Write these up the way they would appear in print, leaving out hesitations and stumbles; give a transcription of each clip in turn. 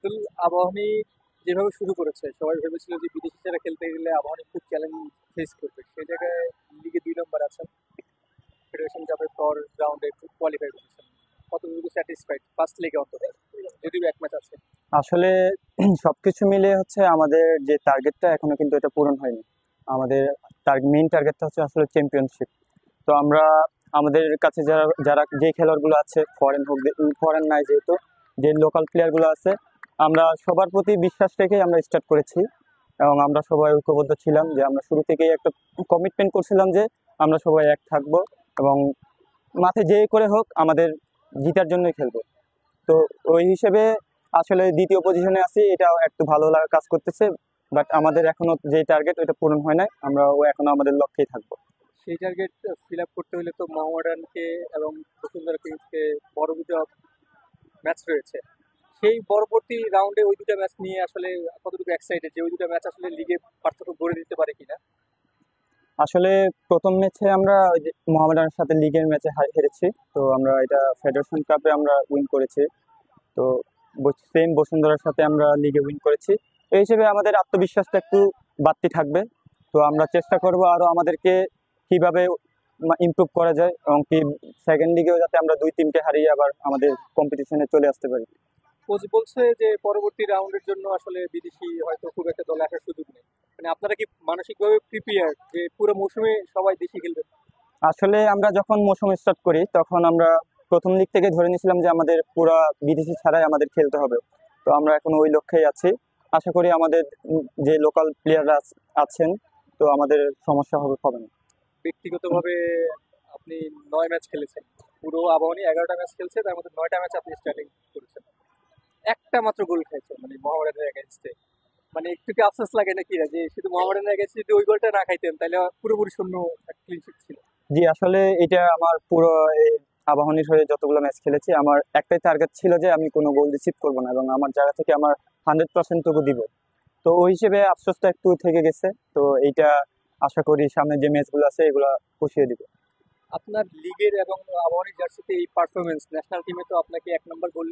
আব্দুল, আবাহনী যেভাবে শুরু করেছে সবাই ভেবেছিল যে বিদেশি ছাড়া খেলতে গেলে আবাহনী খুব চ্যালেঞ্জ ফেস করবে। সেই জায়গায় লিগে 2 নম্বর আছেন, ফেডারেশন কাপের পর রাউন্ডে কোয়ালিফাই করেছেন। কতটুকু স্যাটিসফাইড ফার্স্ট লিগে অন্তত, যদিও এক ম্যাচ আছে? আসলে সবকিছু মিলে হচ্ছে আমাদের যে টার্গেটটা এখনো কিন্তু এটা পূরণ হয়নি। আমাদের মেইন টার্গেটটা হচ্ছে আসলে চ্যাম্পিয়নশিপ। তো আমরা আমাদের কাছে যারা যারা যে খেলোয়াড়গুলো আছে, ফরেন হোক, ফরেন নাই যেহেতু, যে লোকাল প্লেয়ারগুলো আছে, আমরা সবার প্রতি বিশ্বাস রেখেই আমরা স্টার্ট করেছি। এবং আমরা সবাই ঐক্যবদ্ধ ছিলাম যে আমরা শুরু থেকেই একটা কমিটমেন্ট করছিলাম যে আমরা সবাই এক থাকবো এবং মাঠে যে করে হোক আমাদের জিতার জন্যই খেলবো। তো ওই হিসেবে আসলে দ্বিতীয় পজিশনে আছি, এটা একটু ভালো লাগা কাজ করতেছে। বাট আমাদের এখনো যে টার্গেট ওটা পূরণ হয় নাই, আমরা এখনো আমাদের লক্ষ্যেই থাকবো। সেই টার্গেট ফিল আপ করতে হলে তো মোহামেডানকে এবং বসুন্ধরা কিংসকে বড় দুটো ম্যাচ রয়েছে। সেই পরবর্তী রাউন্ডে ওই দুটো ম্যাচ নিয়ে আসলে কতটুকু এক্সাইটেড যে ওই দুটো ম্যাচ আসলে লিগে পার্থক্য গড়ে দিতে পারে কিনা? আসলে প্রথম ম্যাচে আমরা ওই যে মোহামেডানের সাথে লিগের ম্যাচে হেরেছি। তো আমরা এটা ফেডারেশন কাপে আমরা উইন করেছি। তো সেম বসুন্ধরার সাথে আমরা লিগে উইন করেছি। এই হিসেবে আমাদের আত্মবিশ্বাসটা একটু বাড়তি থাকবে। তো আমরা চেষ্টা করব আরো আমাদেরকে কিভাবে ইমপ্রুভ করা যায় এবং কি সেকেন্ড লিগেও যাতে আমরা দুই টিমকে হারিয়ে আবার আমাদের কম্পিটিশনে চলে আসতে পারি। কোচ বলছে যে পরবর্তী রাউন্ডের জন্য আসলে বিদেশি হয়তো খুব একটা দলে আসার সুযোগ নেই। মানে আপনারা কি মানসিকভাবে প্রিপেয়ার যে পুরো মৌসুমে সবাই দেশি খেলবে? আসলে আমরা যখন মৌসুম স্টার্ট করি তখন আমরা প্রথম দিক থেকে ধরে নিয়েছিলাম যে আমাদের পুরা বিদেশি ছাড়াই আমাদের খেলতে হবে। তো আমরা এখন ওই লক্ষ্যেই আছি। আশা করি আমাদের যে লোকাল প্লেয়াররা আছেন, তো আমাদের সমস্যা হবে না। ব্যক্তিগতভাবে আপনি 9 ম্যাচ খেলেছেন, পুরো আবাহনী 11টা ম্যাচ খেলছে, তার মধ্যে 9টা ম্যাচ আপনি স্টার্টিং করেছেন, একটা মাত্র গোল খাইছেন মানে মোহামেডানের এগেনস্টে। মানে একটু কি আফসোস লাগে নাকি না যে শুধু মোহামেডানের এগেনস্টে যদি ওই গোলটা না খাইতেন তাহলে পুরোপুরি শূন্য ক্লিন শিট ছিল? জি, আসলে এটা আমার পুরো এই আবাহনীর হয়ে যতগুলো ম্যাচ খেলেছি আমার একটাই টার্গেট ছিল যে আমি কোনো গোল রিসিভ করবো না এবং আমার জায়গা থেকে আমার 100% টুকু দিব। তো ওই হিসেবে আফসোসটা একটু থেকে গেছে। তো এইটা আশা করি সামনে যে ম্যাচগুলো আছে এগুলা পুষিয়ে দিব। আপনার লিগের এবং আবাহনী জার্সিতে এই পারফরমেন্স ন্যাশনাল টিমে তো আপনাকে 1 নম্বর গোল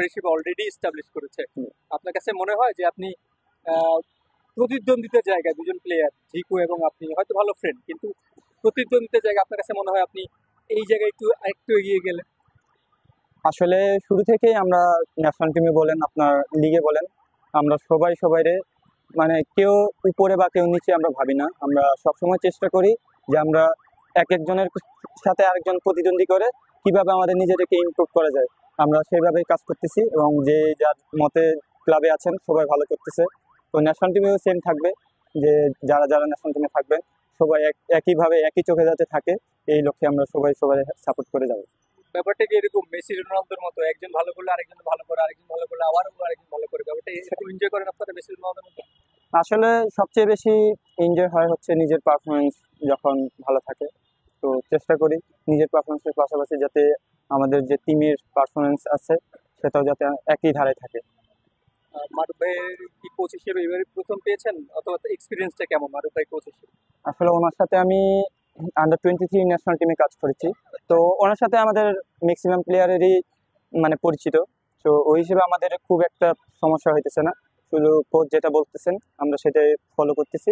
হিসেবে অলরেডি এস্টাবলিশ করেছে। আপনার কাছে মনে হয় যে আপনি আহ, প্রতিদ্বন্দ্বিতার জায়গায় দুজন প্লেয়ার ঝিকু এবং আপনি হয়তো ভালো ফ্রেন্ড, কিন্তু প্রতিদ্বন্দ্বিতার জায়গায় আপনার কাছে মনে হয় আপনি এই জায়গায় একটু একটু এগিয়ে গেলে? আসলে শুরু থেকেই আমরা ন্যাশনাল টিমে বলেন, আপনার লিগে বলেন, আমরা সবাই সবাইরে মানে কেউ উপরে বা কেউ নিচে আমরা ভাবি না। আমরা সবসময় চেষ্টা করি যে আমরা এক একজনের সাথে আরেকজন প্রতিদ্বন্দ্বী করে কিভাবে আমাদের নিজেদেরকে ইমপ্রুভ করা যায়, আমরা সেইভাবেই কাজ করতেছি এবং যে যার মতে ক্লাবে আছেন সবাই ভালো করতেছে। তো ন্যাশনাল টিমেও সেম থাকবে, যে যারা যারা ন্যাশনাল টিমে থাকবেন সবাই একইভাবে একই চোখে যাতে থাকে, এই লক্ষ্যে আমরা সবাই সবাই সাপোর্ট করে যাবো। ব্যাপারটা কি এরকম মেসি রোনালদোর মতো একজন ভালো করলে আরেকজন ভালো করে, আরেকজন ভালো করলে আবারও আরেকজন ভালো করে, ব্যাপারটা এরকম এনজয় করেন আপনারা মেসি রোনালদোর মতো? আসলে সবচেয়ে বেশি এনজয় হয় হচ্ছে নিজের পারফরমেন্স যখন ভালো থাকে। তো চেষ্টা করি নিজের পারফরমেন্সের পাশাপাশি যাতে আমাদের যে টিমের পারফরমেন্স আছে সেটাও যাতে একই ধারায় থাকে। মারুফ ভাইয়ের কি কোচ হিসেবে এবারে প্রথম পেয়েছেন, অথবা এক্সপিরিয়েন্সটা কেমন মারুফ ভাই কোচ হিসেবে? আসলে ওনার সাথে আমি আন্ডার 23 ন্যাশনাল টিমে কাজ করেছি। তো ওনার সাথে আমাদের ম্যাক্সিমাম প্লেয়ারেরই মানে পরিচিত। তো ওই হিসেবে আমাদের খুব একটা সমস্যা হইতেছে না। শুধু কোচ যেটা বলতেছেন আমরা সেটাই ফলো করতেছি।